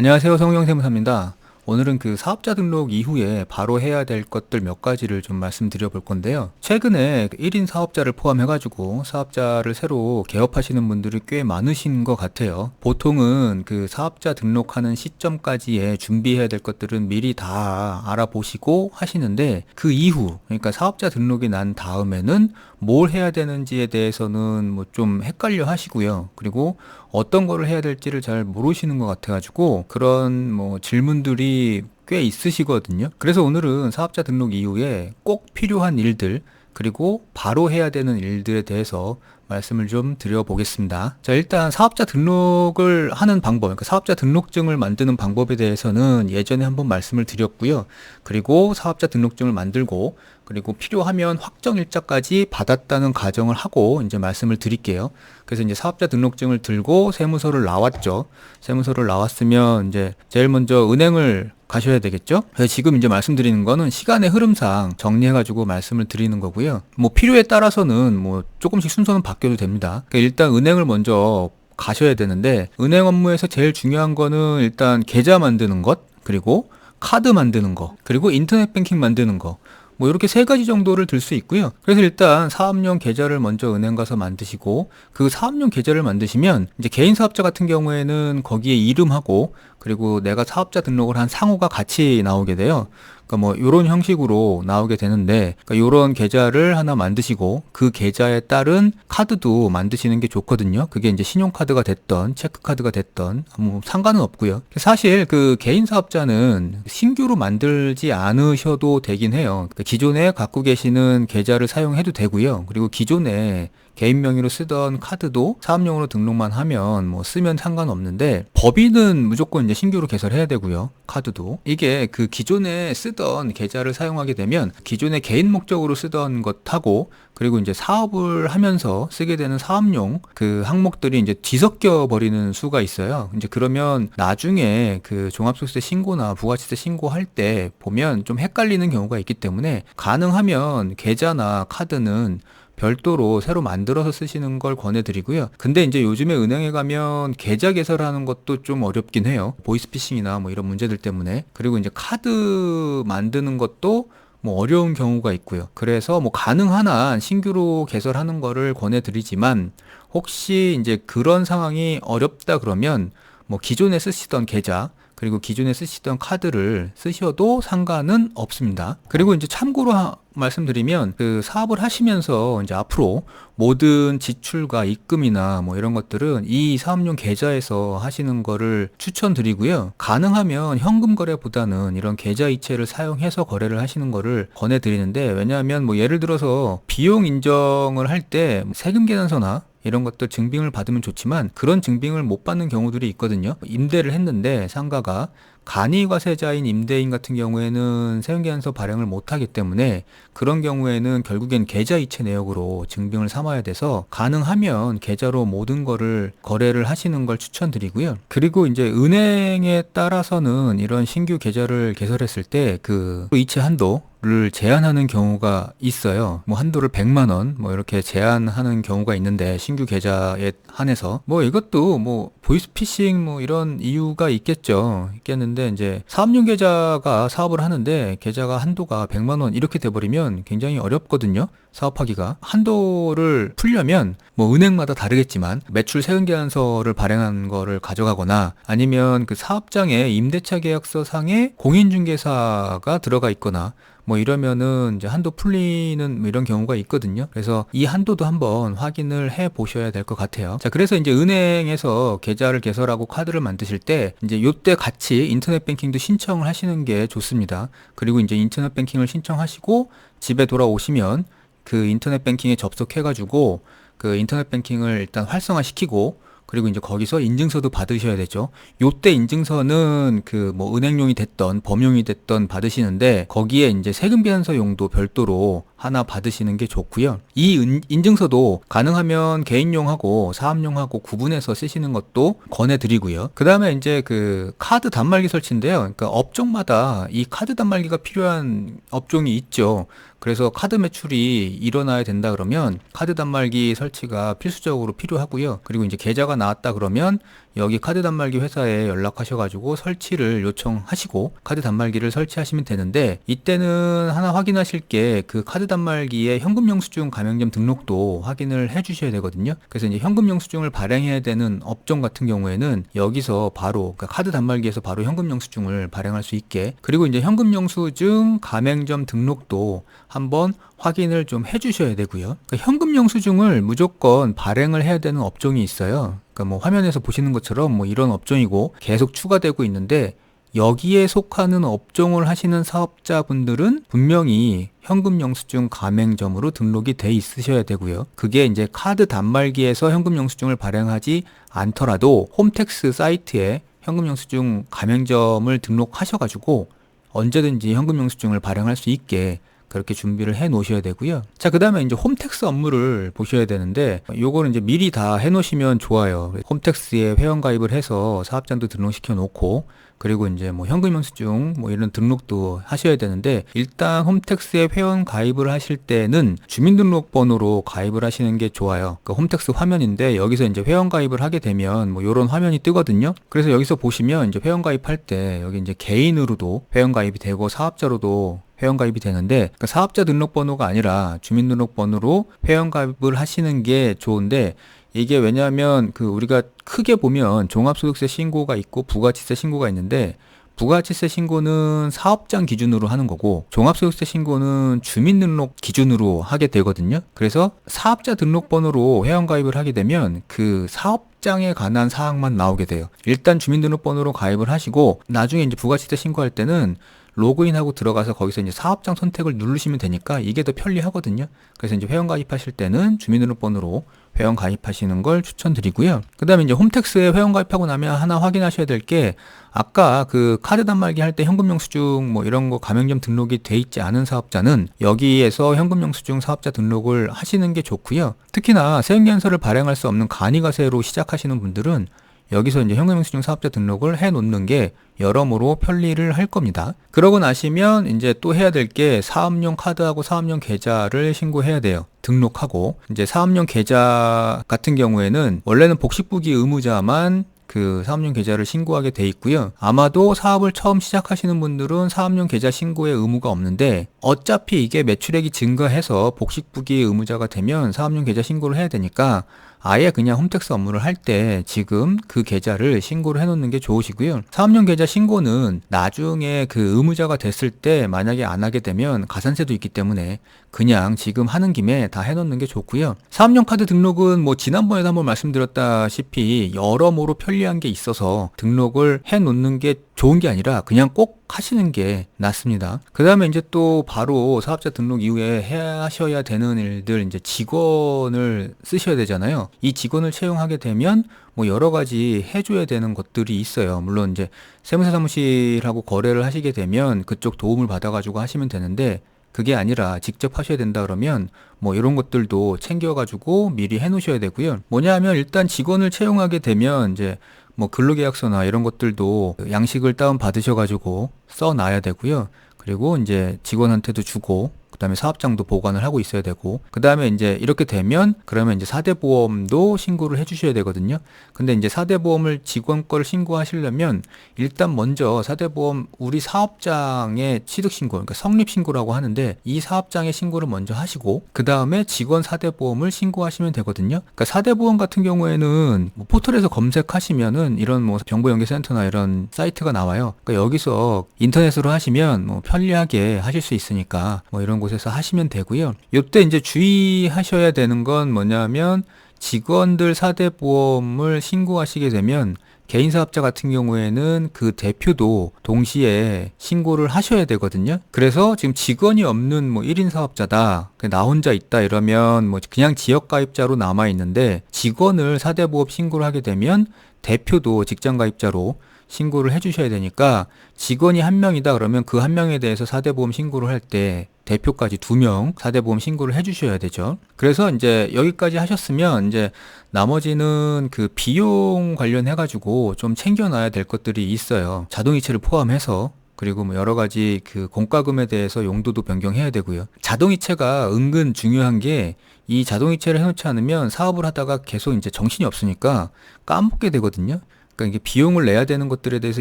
안녕하세요. 성우형세무사입니다. 오늘은 그 사업자 등록 이후에 바로 해야 될 것들 몇 가지를 좀 말씀드려 볼 건데요. 최근에 1인 사업자를 포함해가지고 사업자를 새로 개업하시는 분들이 꽤 많으신 것 같아요. 보통은 그 사업자 등록하는 시점까지의 준비해야 될 것들은 미리 다 알아보시고 하시는데, 그 이후, 그러니까 사업자 등록이 난 다음에는 뭘 해야 되는지에 대해서는 뭐 좀 헷갈려 하시고요. 그리고 어떤 거를 해야 될지를 잘 모르시는 것 같아가지고 그런 뭐 질문들이 꽤 있으시거든요. 그래서 오늘은 사업자 등록 이후에 꼭 필요한 일들, 그리고 바로 해야 되는 일들에 대해서 말씀을 좀 드려보겠습니다. 자, 일단 사업자 등록을 하는 방법, 그러니까 사업자 등록증을 만드는 방법에 대해서는 예전에 한번 말씀을 드렸고요. 그리고 사업자 등록증을 만들고, 그리고 필요하면 확정일자까지 받았다는 가정을 하고 이제 말씀을 드릴게요. 그래서 이제 사업자 등록증을 들고 세무서를 나왔죠. 세무서를 나왔으면 이제 제일 먼저 은행을 가셔야 되겠죠? 그래서 지금 이제 말씀드리는 거는 시간의 흐름상 정리해가지고 말씀을 드리는 거고요. 뭐 필요에 따라서는 뭐 조금씩 순서는 바뀌어도 됩니다. 그러니까 일단 은행을 먼저 가셔야 되는데, 은행 업무에서 제일 중요한 거는 일단 계좌 만드는 것, 그리고 카드 만드는 거, 그리고 인터넷 뱅킹 만드는 거, 뭐 이렇게 세 가지 정도를 들 수 있고요. 그래서 일단 사업용 계좌를 먼저 은행 가서 만드시고, 그 사업용 계좌를 만드시면 이제 개인 사업자 같은 경우에는 거기에 이름하고, 그리고 내가 사업자 등록을 한 상호가 같이 나오게 돼요. 그러니까 뭐 이런 형식으로 나오게 되는데, 그러니까 이런 계좌를 하나 만드시고 그 계좌에 따른 카드도 만드시는 게 좋거든요. 그게 이제 신용카드가 됐던 체크카드가 됐던 아무 상관은 없고요. 사실 그 개인 사업자는 신규로 만들지 않으셔도 되긴 해요. 그러니까 기존에 갖고 계시는 계좌를 사용해도 되고요. 그리고 기존에 개인 명의로 쓰던 카드도 사업용으로 등록만 하면 뭐 쓰면 상관없는데, 법인은 무조건 이제 신규로 개설해야 되고요. 카드도 이게 그 기존에 쓰던 계좌를 사용하게 되면 기존에 개인 목적으로 쓰던 것하고, 그리고 이제 사업을 하면서 쓰게 되는 사업용 그 항목들이 이제 뒤섞여 버리는 수가 있어요. 이제 그러면 나중에 그 종합소득세 신고나 부가세세 신고할 때 보면 좀 헷갈리는 경우가 있기 때문에, 가능하면 계좌나 카드는 별도로 새로 만들어서 쓰시는 걸 권해드리고요. 근데 이제 요즘에 은행에 가면 계좌 개설하는 것도 좀 어렵긴 해요. 보이스피싱이나 뭐 이런 문제들 때문에. 그리고 이제 카드 만드는 것도 뭐 어려운 경우가 있고요. 그래서 뭐 가능한 한 신규로 개설하는 거를 권해드리지만, 혹시 이제 그런 상황이 어렵다 그러면 뭐 기존에 쓰시던 계좌, 그리고 기존에 쓰시던 카드를 쓰셔도 상관은 없습니다. 그리고 이제 참고로 말씀드리면, 그 사업을 하시면서 이제 앞으로 모든 지출과 입금이나 뭐 이런 것들은 이 사업용 계좌에서 하시는 거를 추천드리고요. 가능하면 현금 거래보다는 이런 계좌 이체를 사용해서 거래를 하시는 거를 권해드리는데, 왜냐하면 뭐 예를 들어서 비용 인정을 할 때 세금 계산서나 이런 것들 증빙을 받으면 좋지만 그런 증빙을 못 받는 경우들이 있거든요. 임대를 했는데 상가가 간이과세자인 임대인 같은 경우에는 세금계산서 발행을 못하기 때문에, 그런 경우에는 결국엔 계좌 이체 내역으로 증빙을 삼아야 돼서 가능하면 계좌로 모든 거를 거래를 하시는 걸 추천드리고요. 그리고 이제 은행에 따라서는 이런 신규 계좌를 개설했을 때 그 이체 한도를 제한하는 경우가 있어요. 뭐 한도를 100만 원 뭐 이렇게 제한하는 경우가 있는데, 신규 계좌에 한해서 뭐 이것도 뭐 보이스피싱 뭐 이런 이유가 있겠는데, 이제 사업용 계좌가 사업을 하는데 계좌가 한도가 100만 원 이렇게 돼버리면 굉장히 어렵거든요. 사업하기가. 한도를 풀려면 뭐 은행마다 다르겠지만 매출 세금계산서를 발행한 거를 가져가거나, 아니면 그 사업장에 임대차 계약서 상에 공인중개사가 들어가 있거나 뭐 이러면은 이제 한도 풀리는 뭐 이런 경우가 있거든요. 그래서 이 한도도 한번 확인을 해 보셔야 될 것 같아요. 자, 그래서 이제 은행에서 계좌를 개설하고 카드를 만드실 때 이제 요때 같이 인터넷 뱅킹도 신청을 하시는 게 좋습니다. 그리고 이제 인터넷 뱅킹을 신청하시고 집에 돌아오시면 그 인터넷 뱅킹에 접속해가지고 그 인터넷 뱅킹을 일단 활성화시키고, 그리고 이제 거기서 인증서도 받으셔야 되죠. 요때 인증서는 그 뭐 은행용이 됐던 범용이 됐던 받으시는데, 거기에 이제 세금계산서용도 별도로 하나 받으시는 게 좋고요. 이 인증서도 가능하면 개인용하고 사업용하고 구분해서 쓰시는 것도 권해드리고요. 그 다음에 이제 그 카드 단말기 설치인데요. 그러니까 업종마다 이 카드 단말기가 필요한 업종이 있죠. 그래서 카드 매출이 일어나야 된다 그러면 카드 단말기 설치가 필수적으로 필요하고요. 그리고 이제 계좌가 나왔다 그러면 여기 카드 단말기 회사에 연락하셔가지고 설치를 요청하시고 카드 단말기를 설치하시면 되는데, 이때는 하나 확인하실 게 그 카드 단말기에 현금 영수증 가맹점 등록도 확인을 해 주셔야 되거든요. 그래서 이제 현금 영수증을 발행해야 되는 업종 같은 경우에는 여기서 바로, 그러니까 카드 단말기에서 바로 현금 영수증을 발행할 수 있게, 그리고 이제 현금 영수증 가맹점 등록도 한번 확인을 좀 해주셔야 되고요. 그러니까 현금 영수증을 무조건 발행을 해야 되는 업종이 있어요. 그러니까 뭐 화면에서 보시는 것처럼 뭐 이런 업종이고 계속 추가되고 있는데, 여기에 속하는 업종을 하시는 사업자분들은 분명히 현금 영수증 가맹점으로 등록이 돼 있으셔야 되고요. 그게 이제 카드 단말기에서 현금 영수증을 발행하지 않더라도 홈택스 사이트에 현금 영수증 가맹점을 등록하셔가지고 언제든지 현금 영수증을 발행할 수 있게 그렇게 준비를 해 놓으셔야 되고요. 자, 그 다음에 이제 홈택스 업무를 보셔야 되는데, 요거는 이제 미리 다 해 놓으시면 좋아요. 홈택스에 회원 가입을 해서 사업장도 등록시켜 놓고, 그리고 이제 뭐 현금 영수증 뭐 이런 등록도 하셔야 되는데, 일단 홈택스에 회원 가입을 하실 때는 주민등록번호로 가입을 하시는 게 좋아요. 그 홈택스 화면인데 여기서 이제 회원 가입을 하게 되면 뭐 이런 화면이 뜨거든요. 그래서 여기서 보시면 이제 회원 가입할 때 여기 이제 개인으로도 회원 가입이 되고 사업자로도 회원 가입이 되는데, 그러니까 사업자 등록번호가 아니라 주민등록번호로 회원 가입을 하시는 게 좋은데, 이게 왜냐하면 그 우리가 크게 보면 종합소득세 신고가 있고 부가치세 신고가 있는데, 부가치세 신고는 사업장 기준으로 하는 거고 종합소득세 신고는 주민등록 기준으로 하게 되거든요. 그래서 사업자 등록번호로 회원가입을 하게 되면 그 사업장에 관한 사항만 나오게 돼요. 일단 주민등록번호로 가입을 하시고 나중에 이제 부가치세 신고할 때는 로그인하고 들어가서 거기서 이제 사업장 선택을 누르시면 되니까 이게 더 편리하거든요. 그래서 이제 회원 가입하실 때는 주민등록번호로 회원 가입하시는 걸 추천드리고요. 그 다음에 이제 홈택스에 회원 가입하고 나면 하나 확인하셔야 될 게, 아까 그 카드 단말기 할 때 현금 영수증 뭐 이런 거 가맹점 등록이 돼 있지 않은 사업자는 여기에서 현금 영수증 사업자 등록을 하시는 게 좋고요. 특히나 세액연서를 발행할 수 없는 간이가세로 시작하시는 분들은 여기서 이제 현금 영수증 사업자 등록을 해 놓는 게 여러모로 편리를 할 겁니다. 그러고 나시면 이제 또 해야 될 게 사업용 카드하고 사업용 계좌를 신고해야 돼요. 등록하고, 이제 사업용 계좌 같은 경우에는 원래는 복식부기 의무자만 그 사업용 계좌를 신고하게 돼 있고요. 아마도 사업을 처음 시작하시는 분들은 사업용 계좌 신고에 의무가 없는데, 어차피 이게 매출액이 증가해서 복식부기 의무자가 되면 사업용 계좌 신고를 해야 되니까 아예 그냥 홈택스 업무를 할 때 지금 그 계좌를 신고를 해놓는 게 좋으시고요. 사업용 계좌 신고는 나중에 그 의무자가 됐을 때 만약에 안 하게 되면 가산세도 있기 때문에 그냥 지금 하는 김에 다 해놓는 게 좋고요. 사업용 카드 등록은 뭐 지난번에도 한번 말씀드렸다시피 여러모로 편리한 게 있어서 등록을 해놓는 게 좋은 게 아니라 그냥 꼭 하시는 게 낫습니다. 그 다음에 이제 또 바로 사업자 등록 이후에 하셔야 되는 일들, 이제 직원을 쓰셔야 되잖아요. 이 직원을 채용하게 되면 뭐 여러 가지 해줘야 되는 것들이 있어요. 물론 이제 세무사 사무실하고 거래를 하시게 되면 그쪽 도움을 받아가지고 하시면 되는데, 그게 아니라 직접 하셔야 된다 그러면 뭐 이런 것들도 챙겨가지고 미리 해놓으셔야 되고요. 뭐냐 하면 일단 직원을 채용하게 되면 이제 뭐 근로계약서나 이런 것들도 양식을 다운 받으셔가지고 써놔야 되고요. 그리고 이제 직원한테도 주고, 그다음에 사업장도 보관을 하고 있어야 되고, 그다음에 이제 이렇게 되면 그러면 이제 4대 보험도 신고를 해 주셔야 되거든요. 근데 이제 4대 보험을 직원 거를 신고하시려면 일단 먼저 4대 보험 우리 사업장의 취득 신고, 그러니까 성립 신고라고 하는데, 이 사업장의 신고를 먼저 하시고 그다음에 직원 4대 보험을 신고하시면 되거든요. 그러니까 4대 보험 같은 경우에는 뭐 포털에서 검색하시면은 이런 뭐 정보연계센터나 이런 사이트가 나와요. 그러니까 여기서 인터넷으로 하시면 뭐 편리하게 하실 수 있으니까 뭐 이런 곳에서 하시면 되고요. 이때 이제 주의하셔야 되는 건 뭐냐면, 직원들 4대 보험을 신고하시게 되면 개인사업자 같은 경우에는 그 대표도 동시에 신고를 하셔야 되거든요. 그래서 지금 직원이 없는 뭐 1인 사업자다, 나 혼자 있다 이러면 뭐 그냥 지역가입자로 남아 있는데, 직원을 4대 보험 신고를 하게 되면 대표도 직장가입자로 신고를 해주셔야 되니까, 직원이 한 명이다 그러면 그 한 명에 대해서 4대 보험 신고를 할 때 대표까지 2명 4대 보험 신고를 해주셔야 되죠. 그래서 이제 여기까지 하셨으면 이제 나머지는 그 비용 관련해가지고 좀 챙겨놔야 될 것들이 있어요. 자동이체를 포함해서. 그리고 뭐 여러 가지 그 공과금에 대해서 용도도 변경해야 되고요. 자동이체가 은근 중요한 게, 이 자동이체를 해놓지 않으면 사업을 하다가 계속 이제 정신이 없으니까 까먹게 되거든요. 그러니까 이게 비용을 내야 되는 것들에 대해서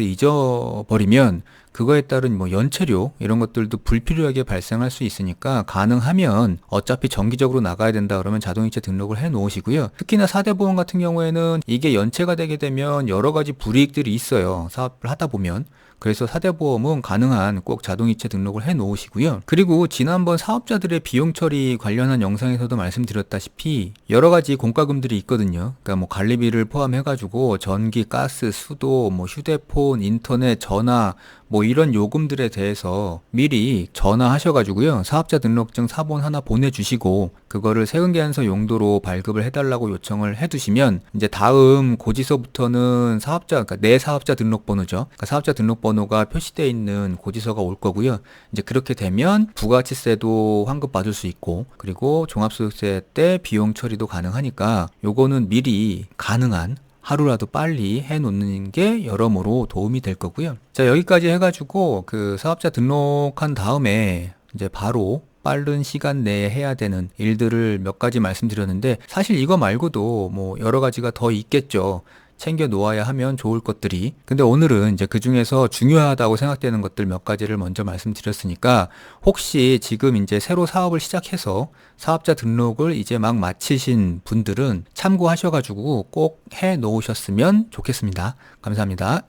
잊어버리면 그거에 따른 뭐 연체료 이런 것들도 불필요하게 발생할 수 있으니까 가능하면 어차피 정기적으로 나가야 된다 그러면 자동이체 등록을 해 놓으시고요. 특히나 4대 보험 같은 경우에는 이게 연체가 되게 되면 여러 가지 불이익들이 있어요. 사업을 하다 보면. 그래서 4대 보험은 가능한 꼭 자동이체 등록을 해 놓으시고요. 그리고 지난번 사업자들의 비용 처리 관련한 영상에서도 말씀드렸다시피 여러 가지 공과금들이 있거든요. 그러니까 뭐 관리비를 포함해가지고 전기, 가스, 수도, 뭐 휴대폰, 인터넷, 전화, 뭐 이런 요금들에 대해서 미리 전화하셔가지고요. 사업자 등록증 사본 하나 보내주시고 그거를 세금계산서 용도로 발급을 해달라고 요청을 해두시면 이제 다음 고지서부터는 사업자, 그러니까 내 사업자 등록번호죠. 그러니까 사업자 등록번호가 표시되어 있는 고지서가 올 거고요. 이제 그렇게 되면 부가가치세도 환급받을 수 있고 그리고 종합소득세 때 비용 처리도 가능하니까 요거는 미리 가능한 하루라도 빨리 해놓는 게 여러모로 도움이 될 거고요. 자, 여기까지 해가지고 그 사업자 등록한 다음에 이제 바로 빠른 시간 내에 해야 되는 일들을 몇 가지 말씀드렸는데 사실 이거 말고도 뭐 여러 가지가 더 있겠죠. 챙겨 놓아야 하면 좋을 것들이. 근데 오늘은 이제 그 중에서 중요하다고 생각되는 것들 몇 가지를 먼저 말씀드렸으니까 혹시 지금 이제 새로 사업을 시작해서 사업자 등록을 이제 막 마치신 분들은 참고하셔가지고 꼭 해 놓으셨으면 좋겠습니다. 감사합니다.